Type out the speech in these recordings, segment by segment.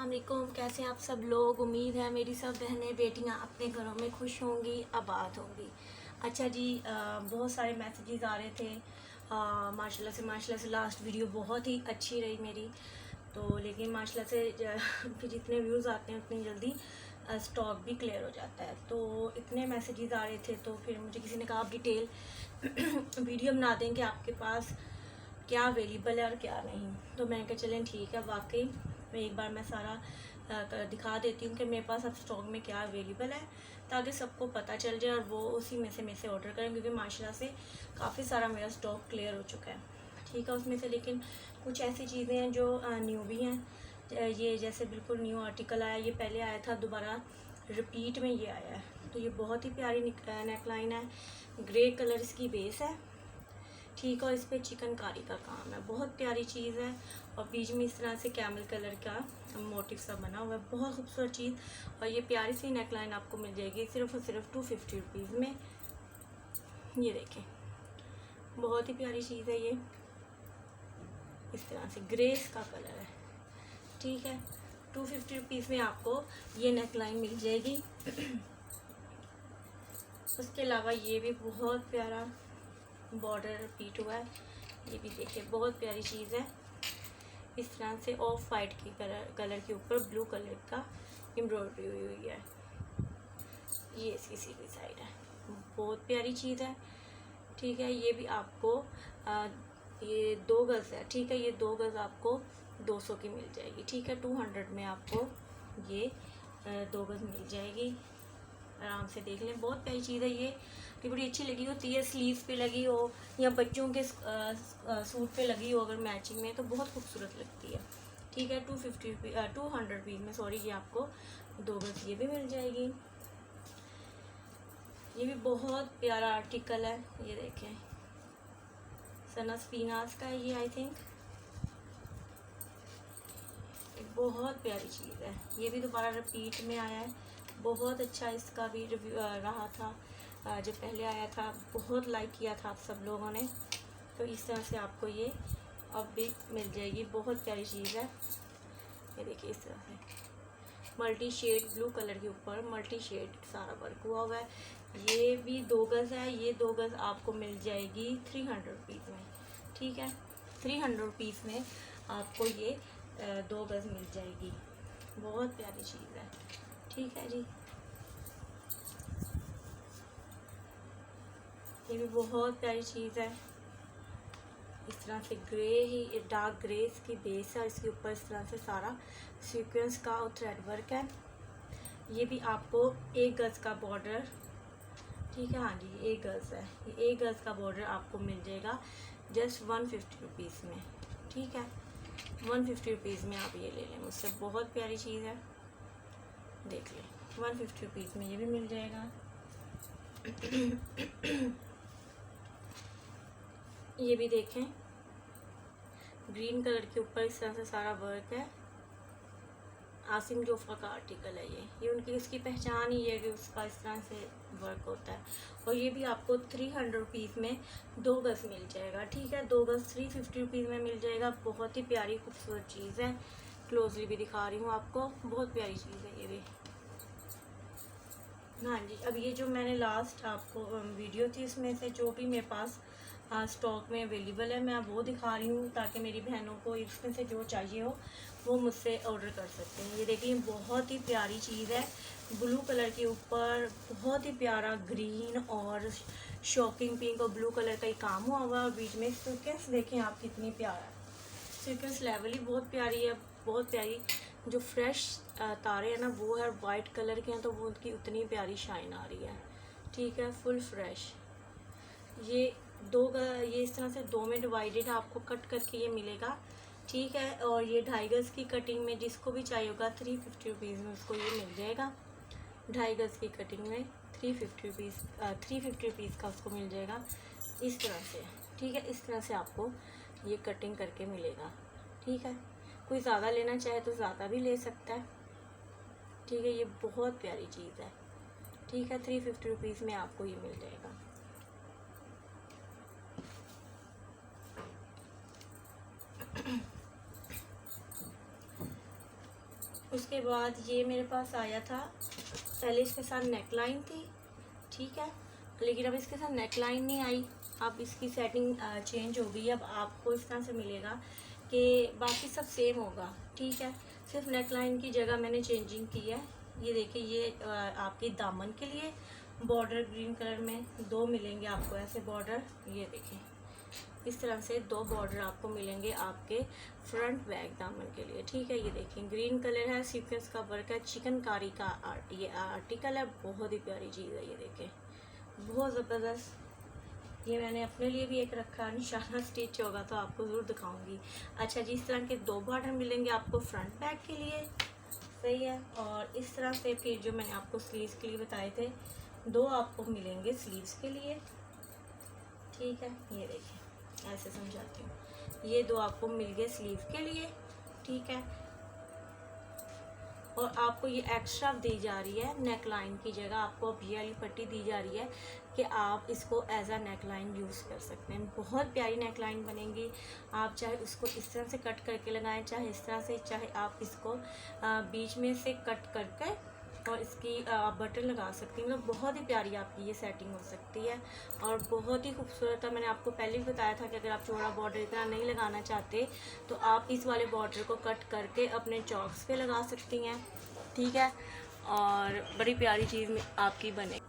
वालेकुम। कैसे हैं आप सब लोग। उम्मीद है मेरी सब बहनें बेटियां अपने घरों में खुश होंगी, आबाद होंगी। अच्छा जी, बहुत सारे मैसेजेस आ रहे थे। माशाल्लाह से लास्ट वीडियो बहुत ही अच्छी रही मेरी। तो लेकिन माशाल्लाह से फिर जितने व्यूज़ आते हैं उतनी जल्दी स्टॉक भी क्लियर हो जाता है। तो इतने मैसेजेस आ रहे थे तो फिर मुझे किसी ने कहा आप डिटेल वीडियो बना दें कि आपके पास क्या अवेलेबल है और क्या नहीं। तो मैंने कहा चलें ठीक है, वाकई मैं एक बार मैं सारा दिखा देती हूँ कि मेरे पास अब स्टॉक में क्या अवेलेबल है, ताकि सबको पता चल जाए और वो उसी में से ऑर्डर करें, क्योंकि माशाल्लाह से काफ़ी सारा मेरा स्टॉक क्लियर हो चुका है। ठीक है, उसमें से लेकिन कुछ ऐसी चीज़ें हैं जो न्यू भी हैं। ये जैसे बिल्कुल न्यू आर्टिकल आया, ये पहले आया था, दोबारा रिपीट में ये आया है। तो ये बहुत ही प्यारी नेकलाइन है, ग्रे कलर इसकी बेस है। ठीक है, इस पर चिकनकारी का काम है, बहुत प्यारी चीज़ है। और बीच में इस तरह से कैमल कलर का मोटिव सा बना हुआ है, बहुत खूबसूरत चीज़। और ये प्यारी सी नेकलाइन आपको मिल जाएगी सिर्फ और सिर्फ 250 रुपीज़ में। ये देखें, बहुत ही प्यारी चीज़ है ये, इस तरह से ग्रेस का कलर है। ठीक है, 250 रुपीज़ में आपको ये नेकलाइन मिल जाएगी। उसके अलावा ये भी बहुत प्यारा बॉर्डर रिपीट हुआ है, ये भी देखिए बहुत प्यारी चीज़ है। इस तरह से ऑफ वाइट की कलर के ऊपर ब्लू कलर का एम्ब्रॉयडरी हुई हुई है। ये इसकी सीधी साइड है, बहुत प्यारी चीज़ है। ठीक है, ये भी आपको ये 2 गज़ है। ठीक है, ये 2 गज़ आपको 200 की मिल जाएगी। ठीक है, 200 में आपको ये 2 गज़ मिल जाएगी। आराम से देख लें, बहुत प्यारी चीज़ है ये। कि बड़ी अच्छी लगी होती है, स्लीव्स पे लगी हो या बच्चों के सूट पे लगी हो अगर मैचिंग में, तो बहुत खूबसूरत लगती है। ठीक है, 200 रुपीज़ में सॉरी ये आपको 2 गज़ ये भी मिल जाएगी। ये भी बहुत प्यारा आर्टिकल है, ये देखें, सनास्पिनास का है ये, आई थिंक बहुत प्यारी चीज़ है। ये भी दोबारा रिपीट में आया है, बहुत अच्छा इसका भी रिव्यू रहा था। जब पहले आया था बहुत लाइक किया था आप सब लोगों ने। तो इस तरह से आपको ये अब भी मिल जाएगी, बहुत प्यारी चीज़ है। ये देखिए, इस तरह से मल्टी शेड ब्लू कलर के ऊपर मल्टी शेड सारा वर्क हुआ हुआ है। ये भी 2 गज़ है, ये 2 गज़ आपको मिल जाएगी 300 रुपीज़ में। ठीक है, 300 रुपीज़ में आपको ये 2 गज़ मिल जाएगी, बहुत प्यारी चीज़ है। ठीक है जी, ये भी बहुत प्यारी चीज़ है। इस तरह से ग्रे ही डार्क ग्रे इसकी बेस है, इसके ऊपर इस तरह से सारा सीक्वेंस का और थ्रेड वर्क है। ये भी आपको 1 गज़ का बॉर्डर, ठीक है, हाँ जी 1 गज़ है, ये 1 गज़ का बॉर्डर आपको मिल जाएगा जस्ट 150 रुपीज़ में। ठीक है, 150 रुपीज़ में आप ये ले लें मुझसे, बहुत प्यारी चीज़ है। देख लें, 150 रुपीज़ में ये भी मिल जाएगा। ये भी देखें, ग्रीन कलर के ऊपर इस तरह से सारा वर्क है। आसिम जोफ़ा का आर्टिकल है ये उनकी इसकी पहचान ही है कि उसका इस तरह से वर्क होता है। और ये भी आपको 300 रुपीज़ में 2 गज़ मिल जाएगा। ठीक है, 2 गज़ 350 रुपीज़ में मिल जाएगा, बहुत ही प्यारी खूबसूरत चीज़ है। क्लोजली भी दिखा रही हूँ आपको, बहुत प्यारी चीज़ है ये भी। हाँ जी, अब ये जो मैंने लास्ट आपको वीडियो थी इसमें से जो भी मेरे पास स्टॉक में अवेलेबल है, मैं वो दिखा रही हूँ ताकि मेरी बहनों को इसमें से जो चाहिए हो वो मुझसे ऑर्डर कर सकते हैं। ये देखिए, बहुत ही प्यारी चीज़ है, ब्लू कलर के ऊपर बहुत ही प्यारा ग्रीन और शॉकिंग पिंक और ब्लू कलर का ही काम हुआ हुआ है। और बीच में सीक्वेंस देखें आप, कितनी प्यारा है, सीक्वेंस लेवल ही बहुत प्यारी है, बहुत प्यारी। जो फ्रेश तारे हैं ना वो है वाइट कलर के हैं, तो वो उनकी उतनी प्यारी शाइन आ रही है। ठीक है, फुल फ्रेश। ये ये इस तरह से 2 में डिवाइडेड आपको कट करके ये मिलेगा। ठीक है, और ये 2.5 गज़ की कटिंग में जिसको भी चाहिए होगा 350 रुपीज़ में उसको ये मिल जाएगा। 2.5 गज़ की कटिंग में 350 रुपीज़ का उसको मिल जाएगा इस तरह से। ठीक है, इस तरह से आपको ये कटिंग करके मिलेगा। ठीक है, कोई ज़्यादा लेना चाहे तो ज़्यादा भी ले सकता है। ठीक है, ये बहुत प्यारी चीज़ है। ठीक है, 350 रुपीज़ में आपको ये मिल जाएगा। उसके बाद ये मेरे पास आया था, पहले इसके साथ नेकलाइन थी, ठीक है, लेकिन अब इसके साथ नेकलाइन नहीं आई। अब इसकी सेटिंग चेंज हो गई। अब आपको इस तरह से मिलेगा कि बाकी सब सेम होगा, ठीक है, सिर्फ नेकलाइन की जगह मैंने चेंजिंग की है। ये देखिए, ये आपके दामन के लिए बॉर्डर ग्रीन कलर में 2 मिलेंगे आपको ऐसे बॉर्डर। ये देखिए, इस तरह से 2 बॉर्डर आपको मिलेंगे आपके फ्रंट बैक दामन के लिए, ठीक है। ये देखिए, ग्रीन कलर है, सीक्वेंस का वर्क है, चिकनकारी का ये आर्टिकल है, बहुत ही प्यारी चीज़ है। ये देखिए, बहुत ज़बरदस्त। ये मैंने अपने लिए भी एक रखा, निशाना स्टिच होगा तो आपको ज़रूर दिखाऊंगी। अच्छा जी, इस तरह के 2 बॉर्डर मिलेंगे आपको फ्रंट बैक के लिए, सही है। और इस तरह से फिर जो मैंने आपको स्लीव्स के लिए बताए थे, 2 आपको मिलेंगे स्लीव्स के लिए, ठीक है। ये देखिए, ऐसे समझाती हूँ, ये 2 आपको मिल गए स्लीव के लिए, ठीक है। और आपको ये एक्स्ट्रा दी जा रही है नेक लाइन की जगह, आपको अब ये वाली पट्टी दी जा रही है कि आप इसको as a neckline use कर सकते हैं। बहुत प्यारी नेक लाइन बनेगी। आप चाहे उसको इस तरह से कट करके लगाएं, चाहे इस तरह से, चाहे आप इसको बीच में से कट करके और इसकी बटन लगा सकती हैं। मतलब बहुत ही प्यारी आपकी ये सेटिंग हो सकती है और बहुत ही खूबसूरत है। मैंने आपको पहले भी बताया था कि अगर आप चौड़ा बॉर्डर इतना नहीं लगाना चाहते तो आप इस वाले बॉर्डर को कट करके अपने चॉक्स पे लगा सकती हैं, ठीक है, और बड़ी प्यारी चीज़ आपकी बने,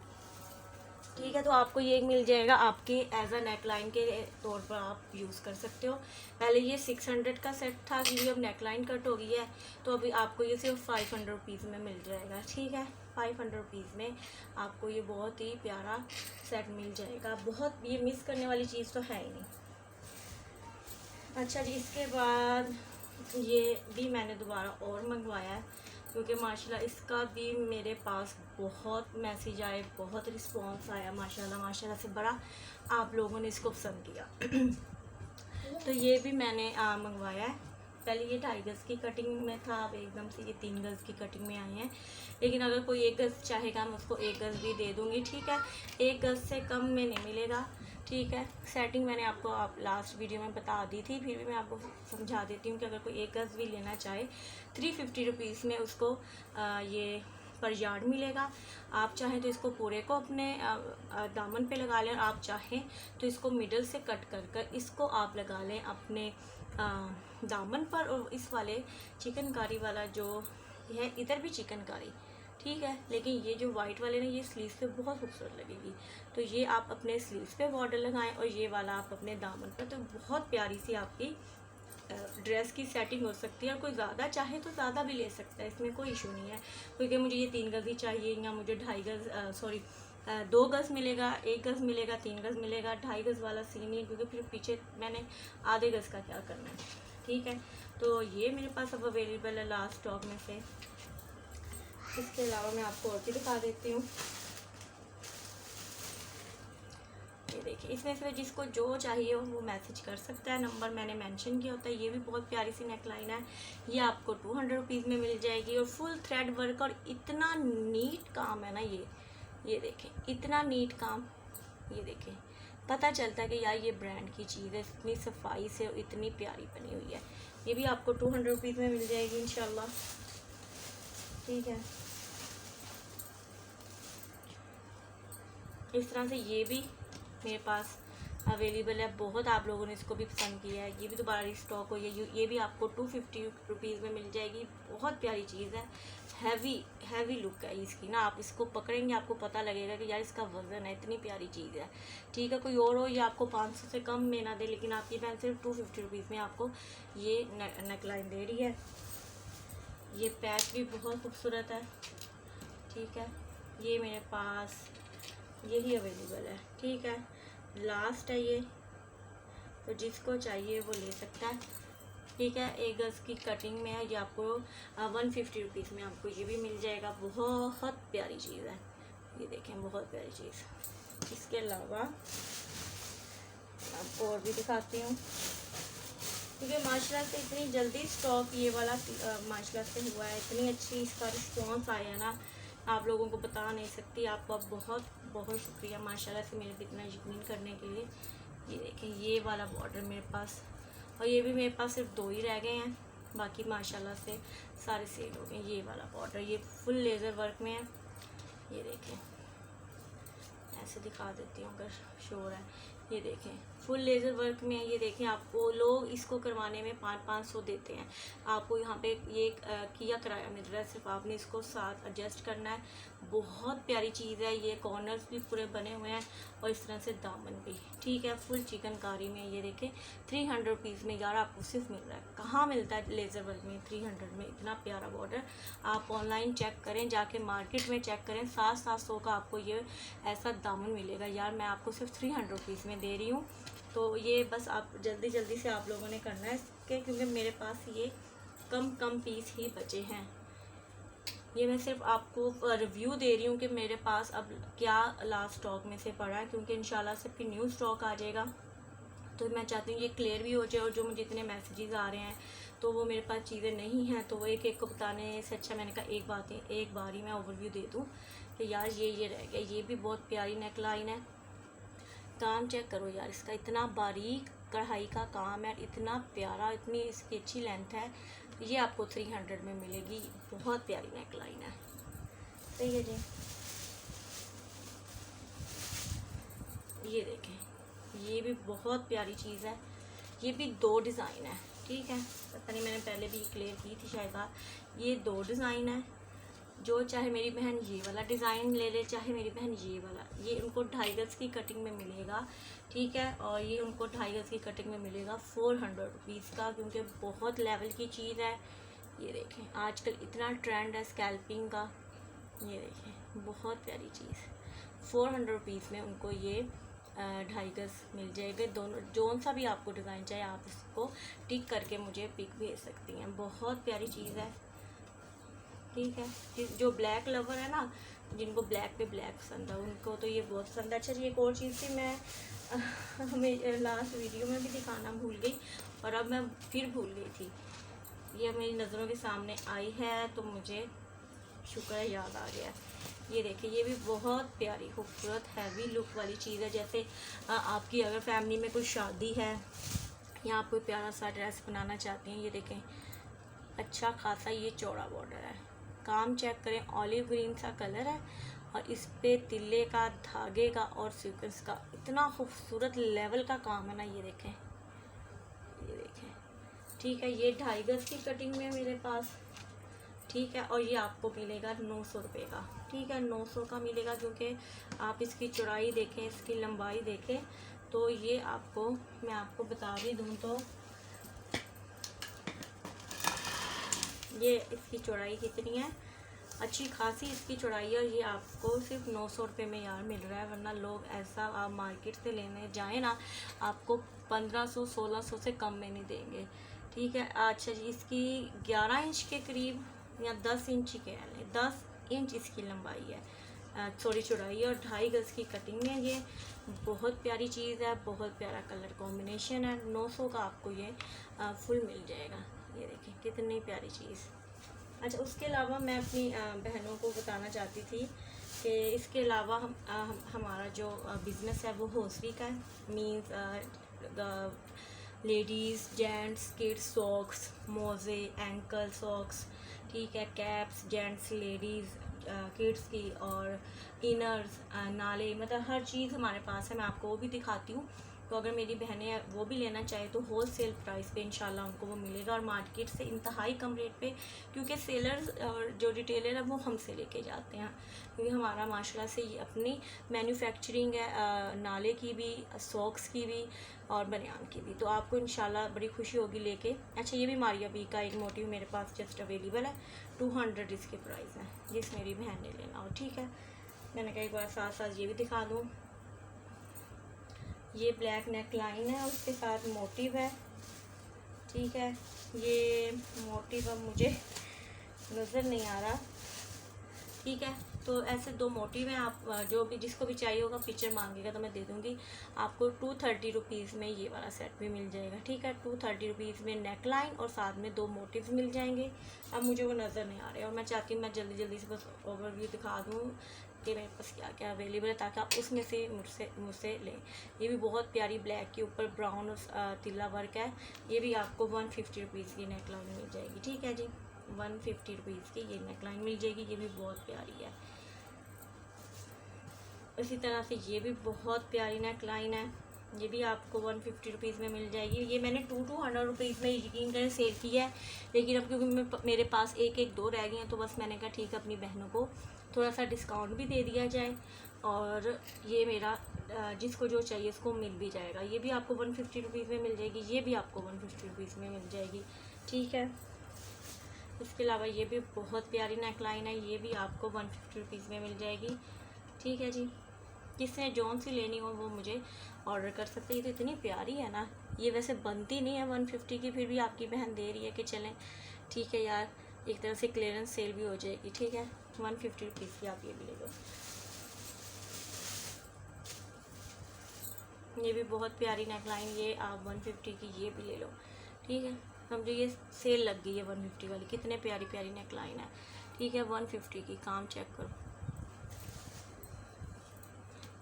ठीक है। तो आपको ये मिल जाएगा आपके एज अ नेक लाइन के तौर पर आप यूज़ कर सकते हो। पहले ये 600 का सेट था, क्योंकि अब नेक लाइन कट हो गई है तो अभी आपको ये सिर्फ 500 रुपीज़ में मिल जाएगा, ठीक है। 500 रुपीज़ में आपको ये बहुत ही प्यारा सेट मिल जाएगा। बहुत ये मिस करने वाली चीज़ तो है ही नहीं। अच्छा जी, इसके बाद ये भी मैंने दोबारा और मंगवाया है, क्योंकि माशाल्लाह इसका भी मेरे पास बहुत मैसेज आए, बहुत रिस्पांस आया माशाल्लाह से, बड़ा आप लोगों ने इसको पसंद किया। तो ये भी मैंने मंगवाया है। पहले ये 2.5 गज़ की कटिंग में था, अब एकदम से ये 3 गज़ की कटिंग में आए हैं। लेकिन अगर कोई 1 गज़ चाहेगा मैं उसको 1 गज़ भी दे दूँगी, ठीक है। 1 गज़ से कम में नहीं मिलेगा, ठीक है। सेटिंग मैंने आपको लास्ट वीडियो में बता दी थी, फिर भी मैं आपको समझा देती हूँ कि अगर कोई 1 गज़ भी लेना चाहे 350 रुपीज़ में उसको ये पर यार्ड मिलेगा। आप चाहें तो इसको पूरे को अपने दामन पे लगा लें, आप चाहें तो इसको मिडल से कट कर इसको आप लगा लें अपने दामन पर। और इस वाले चिकनकारी वाला जो है, इधर भी चिकनकारी, ठीक है, लेकिन ये जो वाइट वाले ना, ये स्लीव्स पे बहुत खूबसूरत लगेगी। तो ये आप अपने स्लीव्स पे बॉर्डर लगाएं और ये वाला आप अपने दामन पर, तो बहुत प्यारी सी आपकी ड्रेस की सेटिंग हो सकती है। और कोई ज़्यादा चाहे तो ज़्यादा भी ले सकता है, इसमें कोई इशू नहीं है। क्योंकि मुझे ये 3 गज़ ही चाहिए या मुझे 2.5 गज़ 2 गज़ मिलेगा, 1 गज़ मिलेगा, 3 गज़ मिलेगा, 2.5 गज़ वाला सीन नहीं है, क्योंकि फिर पीछे मैंने आधे गज़ का क्या करना है, ठीक है। तो ये मेरे पास अब अवेलेबल है लास्ट स्टॉक में से। इसके अलावा मैं आपको और भी दिखा देती हूँ। ये देखिए, इसमें से जिसको जो चाहिए वो मैसेज कर सकता है, नंबर मैंने मेंशन किया होता है। ये भी बहुत प्यारी सी नेक लाइन है, ये आपको 200 रुपीज़ में मिल जाएगी और फुल थ्रेड वर्क और इतना नीट काम है ना ये देखें, इतना नीट काम। ये देखें, पता चलता है कि यार ये ब्रांड की चीज़ है, इतनी सफाई से और इतनी प्यारी बनी हुई है। ये भी आपको 200 रुपीज़ में मिल जाएगी इंशाल्लाह, ठीक है। इस तरह से ये भी मेरे पास अवेलेबल है। बहुत आप लोगों ने इसको भी पसंद किया है, ये भी दोबारा रिस्टॉक हुई है। ये भी आपको 250 रुपीज़ में मिल जाएगी। बहुत प्यारी चीज़ है, हैवी लुक है इसकी ना। आप इसको पकड़ेंगे आपको पता लगेगा कि यार इसका वज़न है, इतनी प्यारी चीज़ है, ठीक है। कोई और हो ये आपको 500 से कम में ना दे, लेकिन आपकी बहन सिर्फ 250 रुपीज़ में आपको ये नेक लाइन दे रही है। ये पैच भी बहुत खूबसूरत है, ठीक है। ये मेरे पास यही अवेलेबल है, ठीक है, लास्ट है ये, तो जिसको चाहिए वो ले सकता है, ठीक है। 1 गज़ की कटिंग में है, ये आपको 150 रुपीज़ में आपको ये भी मिल जाएगा। बहुत प्यारी चीज़ है, ये देखें, बहुत प्यारी चीज़। इसके अलावा आपको और भी दिखाती हूँ, क्योंकि माशाल्लाह से इतनी जल्दी स्टॉक ये वाला माशाल्लाह से हुआ है, इतनी अच्छी इसका रिस्पॉन्स आया ना, आप लोगों को बता नहीं सकती। आपका बहुत बहुत शुक्रिया माशाल्लाह से मेरे पे इतना यकीन करने के लिए। ये देखें, ये वाला बॉर्डर मेरे पास, और ये भी मेरे पास सिर्फ 2 ही रह गए हैं, बाकी माशाल्लाह से सारे सेल हो गए। ये वाला बॉर्डर ये फुल लेज़र वर्क में है, ये देखें, ऐसे दिखा देती हूँ अगर शोर है। ये देखें फुल लेज़र वर्क में है। ये देखें आपको लोग इसको करवाने में 500 देते हैं, आपको यहाँ पे ये किया किराया मिल रहा है, सिर्फ आपने इसको साथ एडजस्ट करना है। बहुत प्यारी चीज़ है, ये कॉर्नर्स भी पूरे बने हुए हैं और इस तरह से दामन भी, ठीक है, फुल चिकनकारी में। ये देखें 300 रुपीज़ में यार आपको सिर्फ मिल रहा है। कहाँ मिलता है लेज़र वर्क में 300 में इतना प्यारा बॉर्डर? आप ऑनलाइन चेक करें, जाके मार्केट में चेक करें, 700 का आपको ये ऐसा दामन मिलेगा। यार मैं आपको सिर्फ 300 रुपीज़ में दे रही हूँ। तो ये बस आप जल्दी जल्दी से आप लोगों ने करना है इसके, क्योंकि मेरे पास ये कम पीस ही बचे हैं। ये मैं सिर्फ आपको रिव्यू दे रही हूँ कि मेरे पास अब क्या लास्ट स्टॉक में से पड़ा है, क्योंकि इंशाल्लाह से फिर न्यू स्टॉक आ जाएगा। तो मैं चाहती हूँ ये क्लियर भी हो जाए, और जो मुझे इतने मैसेजेस आ रहे हैं तो वो मेरे पास चीज़ें नहीं हैं, तो वो एक एक को बताने से अच्छा मैंने कहा एक बार ही मैं ओवरव्यू दे दूँ कि यार ये रह गया। ये भी बहुत प्यारी नेक लाइन है, काम चेक करो यार इसका, इतना बारीक कढ़ाई का काम है, इतना प्यारा, इतनी इसकी अच्छी लेंथ है। ये आपको 300 में मिलेगी, बहुत प्यारी नेक लाइन है। सही है जी। ये देखें ये भी बहुत प्यारी चीज़ है, ये भी 2 डिज़ाइन है, ठीक है, पता नहीं मैंने पहले भी क्लियर की थी शायद। ये 2 डिज़ाइन है, जो चाहे मेरी बहन ये वाला डिज़ाइन ले ले, चाहे मेरी बहन ये वाला, ये उनको 2.5 गज की कटिंग में मिलेगा, ठीक है, और ये उनको 2.5 गज की कटिंग में मिलेगा 400 रुपीज़ का, क्योंकि बहुत लेवल की चीज़ है। ये देखें आजकल इतना ट्रेंड है स्कैल्पिंग का। ये देखें बहुत प्यारी चीज़, 400 रुपीज़ में उनको ये 2.5 गज मिल जाएगा। दोनों जौन सा भी आपको डिज़ाइन चाहिए आप इसको टिक करके मुझे पिक भेज सकती हैं, बहुत प्यारी चीज़ है, ठीक है। जो ब्लैक लवर है ना, जिनको ब्लैक पे ब्लैक पसंद है उनको तो ये बहुत पसंद है। अच्छा जी एक और चीज़ थी, मैं हमें लास्ट वीडियो में भी दिखाना भूल गई और अब मैं फिर भूल गई थी। ये मेरी नज़रों के सामने आई है तो मुझे शुक्र है याद आ गया। ये देखिए ये भी बहुत प्यारी खूबसूरत हैवी लुक वाली चीज़ है। जैसे आपकी अगर फैमिली में कोई शादी है या आप कोई प्यारा सा ड्रेस बनाना चाहती हैं, ये देखें अच्छा खासा ये चौड़ा बॉर्डर है, काम चेक करें, ऑलिव ग्रीन सा कलर है और इस पे तिल्ले का, धागे का और सीक्वेंस का इतना खूबसूरत लेवल का काम है ना। ये देखें ठीक है, ये 2.5 गज की कटिंग में मेरे पास, ठीक है, और ये आपको मिलेगा 900 रुपये का, ठीक है, 900 का मिलेगा, क्योंकि आप इसकी चौड़ाई देखें, इसकी लंबाई देखें, तो ये आपको मैं आपको बता भी दूँ तो ये इसकी चौड़ाई कितनी है, अच्छी खासी इसकी चौड़ाई है, और ये आपको सिर्फ 900 रुपये में यार मिल रहा है। वरना लोग ऐसा आप मार्केट से लेने जाएँ ना, आपको 1500-1600 से कम में नहीं देंगे, ठीक है। अच्छा जी इसकी 11 इंच के करीब या 10 इंच के है, 10 इंच इसकी लंबाई है, थोड़ी चौड़ाई है, और 2.5 गज की कटिंग है। ये बहुत प्यारी चीज़ है, बहुत प्यारा कलर कॉम्बिनेशन है। 900 का आपको ये फुल मिल जाएगा। ये देखिए कितनी प्यारी चीज़। अच्छा उसके अलावा मैं अपनी बहनों को बताना चाहती थी कि इसके अलावा हमारा जो बिज़नेस है वो हॉस्टरी का है, means ladies gents kids socks, मोज़े, एंकल सॉक्स, ठीक है, कैप्स जेंट्स लेडीज़ किड्स की, और इनर्स, नाले, मतलब हर चीज़ हमारे पास है। मैं आपको वो भी दिखाती हूँ। तो अगर मेरी बहनें वो भी लेना चाहे तो होल सेल प्राइस पे इंशाल्लाह उनको वो मिलेगा, और मार्केट से इंतहाई कम रेट पे, क्योंकि सेलर्स और जो रिटेलर है वो हमसे लेके जाते हैं, क्योंकि हमारा माशाल्लाह से ये अपनी मैन्युफैक्चरिंग है, नाले की भी, सॉक्स की भी और बनियान की भी। तो आपको इंशाल्लाह बड़ी खुशी होगी लेके। अच्छा ये भी मारिया बी का एक मोटिव मेरे पास जस्ट अवेलेबल है, 200 इसके प्राइस है, जिस मेरी बहन ने लेना हो, ठीक है। मैंने कहा एक बार साथ साथ ये भी दिखा दूँ। ये ब्लैक नेक लाइन है, उसके साथ मोटिव है, ठीक है। ये मोटिव अब मुझे नज़र नहीं आ रहा, ठीक है। तो ऐसे 2 मोटिव हैं। आप जो भी जिसको भी चाहिए होगा पिक्चर मांगेगा तो मैं दे दूँगी आपको। 230 रुपीज़ में ये वाला सेट भी मिल जाएगा, ठीक है। 230 रुपीज़ में नेक लाइन और साथ में 2 मोटिव्स मिल जाएंगे। अब मुझे वो नज़र नहीं आ रहे और मैं चाहती हूँ मैं जल्दी जल्दी से बस ओवरव्यू दिखा दूँ कि मेरे पास क्या क्या अवेलेबल है, ताकि आप उसमें से मुझसे लें। ये भी बहुत प्यारी ब्लैक के ऊपर ब्राउन और तिल्ला वर्क है। ये भी आपको 150 रुपीज़ की नेक लाइन मिल जाएगी, ठीक है जी। 150 रुपीज़ की ये नेक लाइन मिल जाएगी। ये भी बहुत प्यारी है। इसी तरह से ये भी बहुत प्यारी नेक लाइन है। ये भी आपको 150 रुपीज़ में मिल जाएगी। ये मैंने 200 रुपीज़ में यकीन करें सेल की है, लेकिन अब क्योंकि मेरे पास एक दो रह गई हैं तो बस मैंने कहा ठीक है अपनी बहनों को थोड़ा सा डिस्काउंट भी दे दिया जाए और ये मेरा जिसको जो चाहिए उसको मिल भी जाएगा। ये भी आपको 150 रुपीज़ में मिल जाएगी। ये भी आपको 150 रुपीज़ में मिल जाएगी, ठीक है। इसके अलावा ये भी बहुत प्यारी नेक लाइन है। ये भी आपको 150 रुपीज़ में मिल जाएगी, ठीक है जी। जिसने जौन सी लेनी हो वो मुझे ऑर्डर कर सकते हैं। ये तो इतनी प्यारी है ना, ये वैसे बनती नहीं है 150 की, फिर भी आपकी बहन दे रही है कि चलें ठीक है यार, एक तरह से क्लियरेंस सेल भी हो जाएगी, ठीक है। 150 रुपीज़ की आप ये भी ले लो। ये भी बहुत प्यारी नेक लाइन, ये आप 150 की ये भी ले लो, ठीक है। समझो ये सेल लग गई है 150 वाली। कितने प्यारी प्यारी नेक लाइन है, ठीक है। 150 की, काम चेक करो।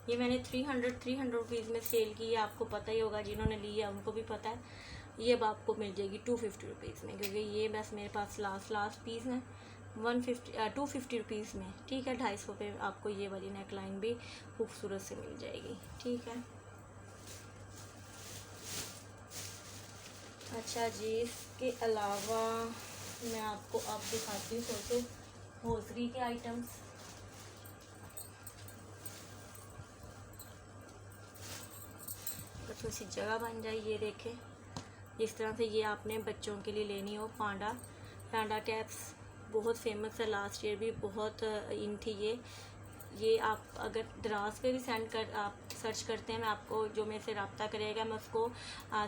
ये मैंने 300 रुपीज़ में सेल की है, आपको पता ही होगा, जिन्होंने ली है उनको भी पता है। ये अब आपको मिल जाएगी 250 रुपीज़ में, क्योंकि ये बस मेरे पास लास्ट पीस है। 250 रुपीज़ में, ठीक है। 250 पे आपको ये वाली नेक लाइन भी खूबसूरत से मिल जाएगी, ठीक है। अच्छा जी, इसके अलावा मैं आपको अब दिखाती हूँ थोड़े होजरी के आइटम्स। थोड़ी सी जगह बन जाए, ये देखें इस तरह से। ये आपने बच्चों के लिए लेनी हो टांडा कैप्स, बहुत फेमस है, लास्ट ईयर भी बहुत इन थी ये आप अगर दराज पे भी आप सर्च करते हैं, मैं आपको जो मेरे से रब्ता करेगा मैं उसको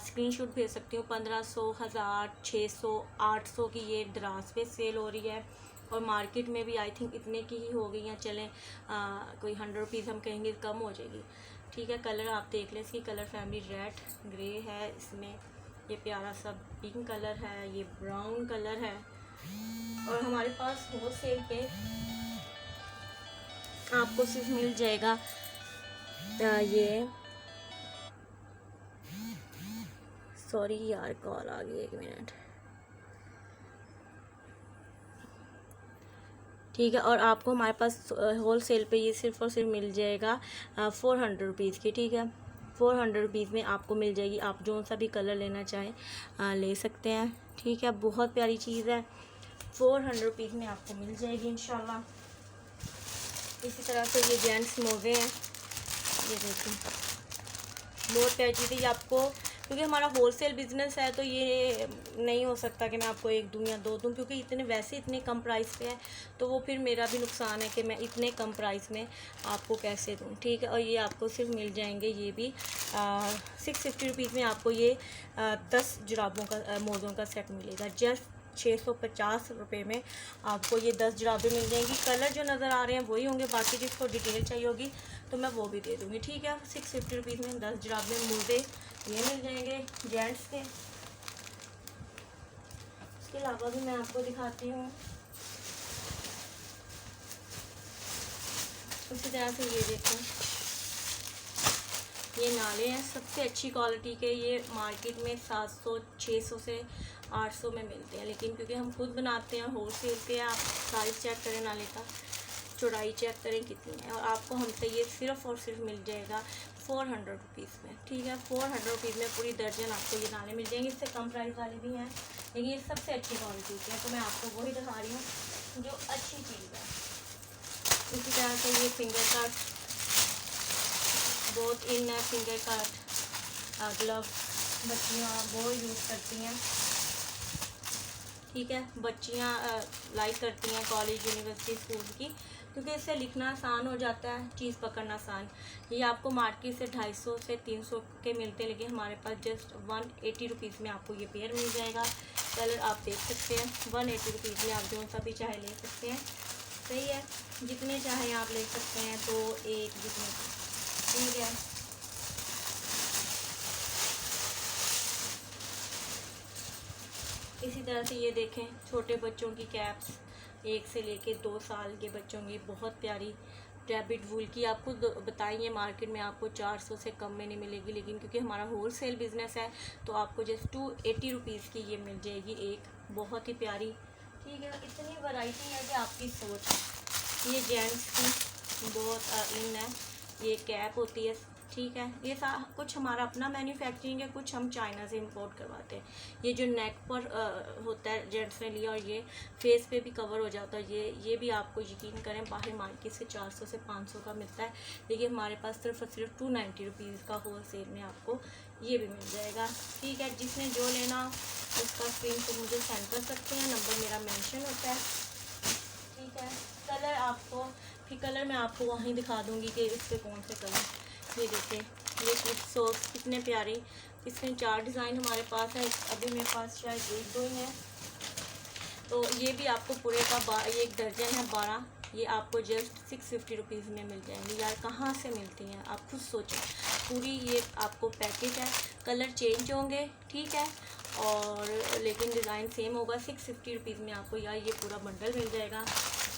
स्क्रीनशॉट भेज सकती हूँ। 1500, 1000, 600, 800 की ये दराज पे सेल हो रही है और मार्केट में भी आई थिंक इतने की ही हो गई हैं। चलें कोई 100 रुपीज़ हम कहेंगे कम हो जाएगी, ठीक है। कलर आप देख लें, इसकी कलर फैमिली रेड ग्रे है, इसमें ये प्यारा सा पिंक कलर है, ये ब्राउन कलर है। और हमारे पास होल सेल पे आपको सिर्फ मिल जाएगा ये, सॉरी यार कॉल आ गई, 1 मिनट, ठीक है। और आपको हमारे पास होल सेल पे ये सिर्फ और सिर्फ मिल जाएगा 400 रुपीज़ की, ठीक है। 400 रुपीज़ में आपको मिल जाएगी। आप जो सा भी कलर लेना चाहें ले सकते हैं, ठीक है। बहुत प्यारी चीज़ है, 400 रुपीज़ में आपको मिल जाएगी इंशाल्लाह। इसी तरह से ये जेंट्स मोज़े हैं, ये देखें बहुत प्यारी चीज़ है। ये आपको, क्योंकि हमारा होलसेल बिज़नेस है तो ये नहीं हो सकता कि मैं आपको 1 दूँ या 2 दूँ, क्योंकि इतने कम प्राइस पे है तो वो फिर मेरा भी नुकसान है कि मैं इतने कम प्राइस में आपको कैसे दूँ, ठीक है। और ये आपको सिर्फ मिल जाएंगे, ये भी 650 रुपीज़ में आपको ये 10 जुराबों का मोज़ों का सेट मिलेगा। जस्ट 650 रुपये में आपको ये 10 जुराबें मिल जाएंगी। कलर जो नज़र आ रहे हैं वही होंगे, बाकी जिसको डिटेल चाहिए होगी तो मैं वो भी दे दूँगी, ठीक है। 650 रुपीज़ में 10 जुराबें मोज़े ये मिल जाएंगे जेंट्स के। इसके अलावा भी मैं आपको दिखाती हूँ। उसी तरह से ये देखें, ये नाले हैं सबसे अच्छी क्वालिटी के। ये मार्केट में 700, 600 से 800 में मिलते हैं, लेकिन क्योंकि हम खुद बनाते हैं होल सेल पे, आप साइज़ चेक करें नाले का, चौड़ाई चेक करें कितनी है, और आपको हमसे ये सिर्फ़ और सिर्फ मिल जाएगा 400 रुपीज़ में, ठीक है। 400 रुपीज़ में पूरी दर्जन आपको ये नाले मिल जाएंगे। इससे कम प्राइस वाले भी हैं, लेकिन ये सबसे अच्छी क्वालिटी के हैं, तो मैं आपको वही दिखा रही हूँ जो अच्छी चीज़ है। इसी तरह से ये फिंगर कट बहुत इन है, फिंगर कट ग्लव बच्चियाँ वो यूज़ करती हैं, ठीक है। बच्चियाँ लाइक करती हैं कॉलेज यूनिवर्सिटी स्कूल की, क्योंकि इससे लिखना आसान हो जाता है, चीज़ पकड़ना आसान। ये आपको मार्केट से 250 से 300 के मिलते हैं, लेकिन हमारे पास जस्ट 180 रुपीज़ में आपको ये पेयर मिल जाएगा। कलर आप देख सकते हैं, 180 रुपीज़ में आप जो सा भी चाहे ले सकते हैं। सही है, जितने चाहे आप ले सकते हैं, तो एक जितने, ठीक है। इसी तरह से ये देखें, छोटे बच्चों की कैप्स, 1 से लेके 2 साल के बच्चों की, बहुत प्यारी रैबिट वूल की। आपको बताइए मार्केट में आपको 400 से कम में नहीं मिलेगी, लेकिन क्योंकि हमारा होल सेल बिज़नेस है तो आपको जस्ट 280 रुपीज़ की ये मिल जाएगी एक, बहुत ही प्यारी, ठीक है। इतनी वैरायटी है कि आपकी सोच। ये जेंट्स की बहुत इन है, ये कैप होती है, ठीक है। ये कुछ हमारा अपना मैन्युफैक्चरिंग है, कुछ हम चाइना से इंपोर्ट करवाते हैं। ये जो नेक पर होता है जेंट्स ने लिया, और ये फेस पे भी कवर हो जाता है। ये भी आपको यकीन करें बाहर मार्केट से 400 से 500 का मिलता है, लेकिन हमारे पास सिर्फ और सिर्फ 290 रुपीज़ का होल सेल में आपको ये भी मिल जाएगा, ठीक है। जिसने जो लेना उसका स्क्रीनशॉट मुझे सेंड कर सकते हैं, नंबर मेरा मेंशन होता है, ठीक है। कलर आपको फिर कलर मैं आपको वहीं दिखा दूँगी कि इस पर कौन से कलर। ये देखिए, ये सॉक्स कितने प्यारे, इसमें 4 डिज़ाइन हमारे पास है, अभी मेरे पास शायद 1-2 ही हैं। तो ये भी आपको पूरे का ये एक दर्जन है 12, ये आपको जस्ट 650 रुपीज़ में मिल जाएंगे। यार कहाँ से मिलती हैं, आप खुद सोचें। पूरी ये आपको पैकेज है, कलर चेंज होंगे, ठीक है, और लेकिन डिज़ाइन सेम होगा। 650 रुपीज़ में आपको यार ये पूरा बंडल मिल जाएगा।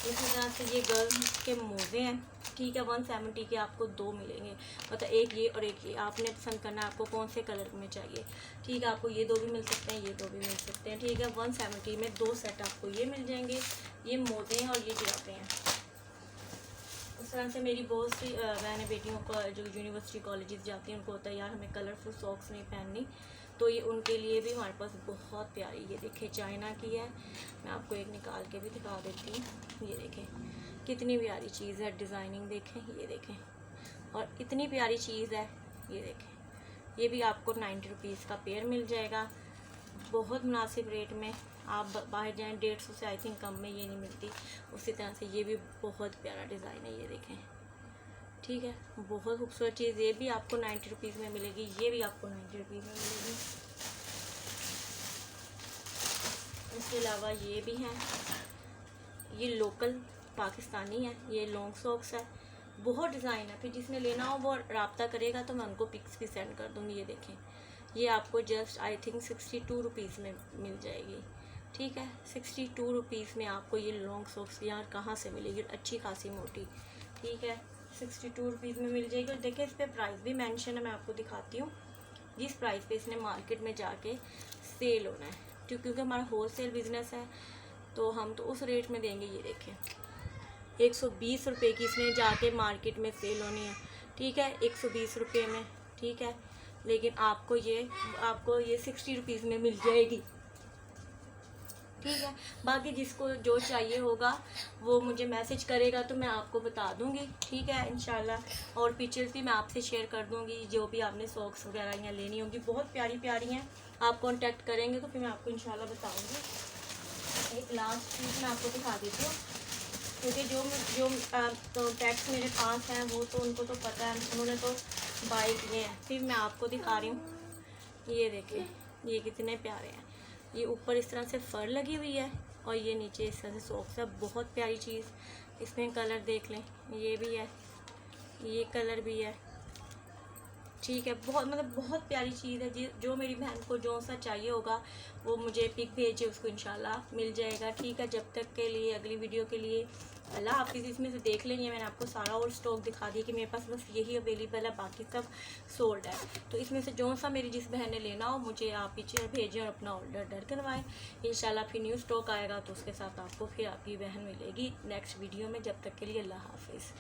इसी तरह से ये गर्ल्स के मोज़े हैं, ठीक है, 170 के आपको 2 मिलेंगे, मतलब एक ये और एक ये, आपने पसंद करना है आपको कौन से कलर में चाहिए, ठीक है। आपको ये 2 भी मिल सकते हैं, ये 2 भी मिल सकते हैं, ठीक है। 170 में 2 सेट आपको ये मिल जाएंगे। ये मोज़े हैं और ये जिराफे हैं। उस तरह से मेरी बहुत सी बहनें बेटियों को जो यूनिवर्सिटी कॉलेजेस जाती हैं उनको होता है यार हमें कलरफुल सॉक्स नहीं पहननी, तो ये उनके लिए भी हमारे पास बहुत प्यारी, ये देखिए चाइना की है, मैं आपको एक निकाल के भी दिखा देती हूँ। ये देखें कितनी प्यारी चीज़ है, डिज़ाइनिंग देखें, ये देखें, और इतनी प्यारी चीज़ है, ये देखें। ये भी आपको 90 रुपीज़ का पेयर मिल जाएगा, बहुत मुनासिब रेट में। आप बाहर जाएं 150 से आई थिंक कम में ये नहीं मिलती। उसी तरह से ये भी बहुत प्यारा डिज़ाइन है, ये देखें, ठीक है, बहुत खूबसूरत चीज़। ये भी आपको 90 रुपीज़ में मिलेगी, ये भी आपको 90 रुपीज़ में मिलेगी। इसके अलावा ये भी हैं, ये लोकल पाकिस्तानी है, ये लॉन्ग सॉक्स है, बहुत डिज़ाइन है। फिर जिसने लेना हो वो रब्ता करेगा तो मैं उनको पिक्स भी सेंड कर दूँगी। ये देखें, ये आपको जस्ट आई थिंक 62 रुपीज़ में मिल जाएगी, ठीक है। 62 रुपीज़ में आपको ये लॉन्ग सॉक्स यार कहाँ से मिलेगी, अच्छी खासी मोटी, ठीक है, 62 रुपीज़ में मिल जाएगी। और देखिए इस पर प्राइस भी मेंशन है, मैं आपको दिखाती हूँ जिस प्राइस पे इसने मार्केट में जाके सेल होना है, क्योंकि हमारा होल सेल बिज़नेस है तो हम तो उस रेट में देंगे। ये देखें 120 रुपये की इसने जाके मार्केट में सेल होनी है, ठीक है, 120 रुपये में, ठीक है, लेकिन आपको ये 60 रुपीज़ में मिल जाएगी, ठीक है। बाकी जिसको जो चाहिए होगा वो मुझे मैसेज करेगा तो मैं आपको बता दूंगी, ठीक है, इंशाल्लाह। और पिक्चर्स भी मैं आपसे शेयर कर दूंगी, जो भी आपने सॉक्स वगैरह यहाँ लेनी होगी, बहुत प्यारी प्यारी हैं। आप कांटेक्ट करेंगे तो फिर मैं आपको इंशाल्लाह बताऊंगी। एक लास्ट चीज़ मैं आपको दिखा देती हूँ, क्योंकि जो कॉन्टैक्ट्स मेरे पास हैं वो तो उनको तो पता है, उन्होंने तो बाय किए हैं। फिर मैं आपको दिखा रही हूँ, ये देखें, ये कितने प्यारे हैं। ये ऊपर इस तरह से फर लगी हुई है और ये नीचे इस तरह से सॉक्स है, बहुत प्यारी चीज़। इसमें कलर देख लें, ये भी है, ये कलर भी है, ठीक है, बहुत मतलब बहुत प्यारी चीज़ है। जो मेरी बहन को जो सा चाहिए होगा वो मुझे पिक भेजे, उसको इंशाल्लाह मिल जाएगा, ठीक है। जब तक के लिए अगली वीडियो के लिए अल्लाह हाफिज़। इसमें से देख लेंगे, मैंने आपको सारा और स्टॉक दिखा दिया कि मेरे पास बस यही अवेलेबल है, बाकी सब सोल्ड है। तो इसमें से जो सा मेरी जिस बहन ने लेना हो मुझे आप पिक्चर भेजें और अपना ऑर्डर करवाएं। इंशाल्लाह फिर न्यू स्टॉक आएगा तो उसके साथ आपको फिर आपकी बहन मिलेगी नेक्स्ट वीडियो में। जब तक के लिए अल्लाह हाफिज़।